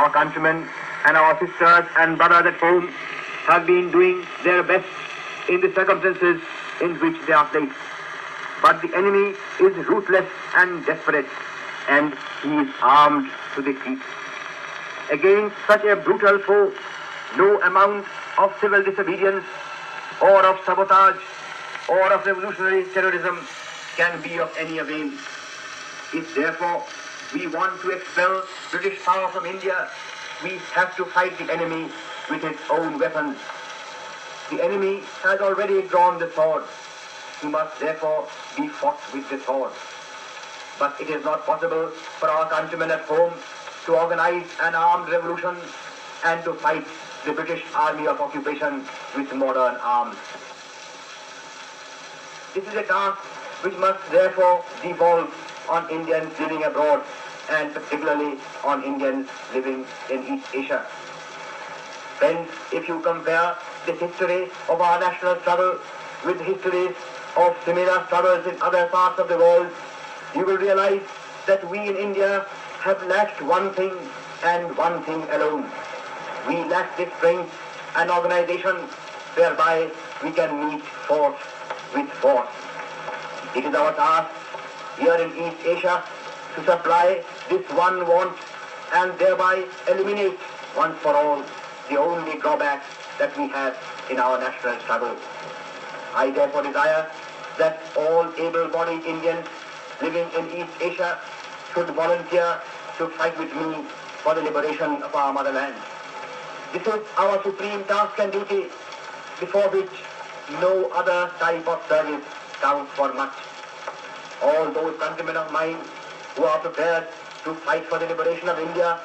our countrymen and our sisters and brothers at home have been doing their best in the circumstances in which they are placed. But the enemy is ruthless and desperate, and he is armed to the teeth. Against such a brutal foe, no amount of civil disobedience or of sabotage or of revolutionary terrorism can be of any avail. If therefore we want to expel British power from India, we have to fight the enemy with his own weapons. The enemy has already drawn the sword. He must therefore be fought with the sword. But it is not possible for our countrymen at home to organize an armed revolution and to fight the British Army of Occupation with modern arms. This is a task which must therefore devolve on Indians living abroad and particularly on Indians living in East Asia. Friends, if you compare the history of our national struggle with histories of similar struggles in other parts of the world, you will realize that we in India have lacked one thing and one thing alone. We lack the strength and organization whereby we can meet force with force. It is our task here in East Asia to supply this one want and thereby eliminate once for all the only drawback that we have in our national struggle. I therefore desire that all able-bodied Indians living in East Asia should volunteer to fight with me for the liberation of our motherland. This is our supreme task and duty, before which no other type of service counts for much. All those countrymen of mine who are prepared to fight for the liberation of India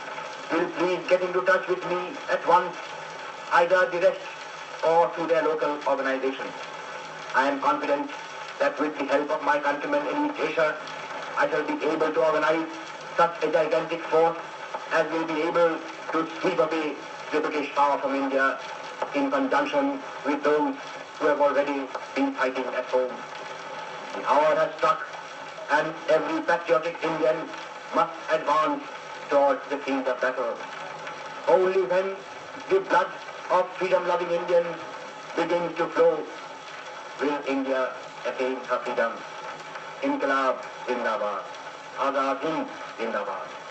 will please get into touch with me at once, either direct or through their local organization. I am confident that with the help of my countrymen in East Asia, I shall be able to organize such a gigantic force as will be able to sweep away the British power from India in conjunction with those who have already been fighting at home. The hour has struck, and every patriotic Indian must advance towards the field of battle. Only when the blood of freedom-loving Indians begins to flow will India attain her freedom. Inqilab Zindabad. Azad Hind Zindabad.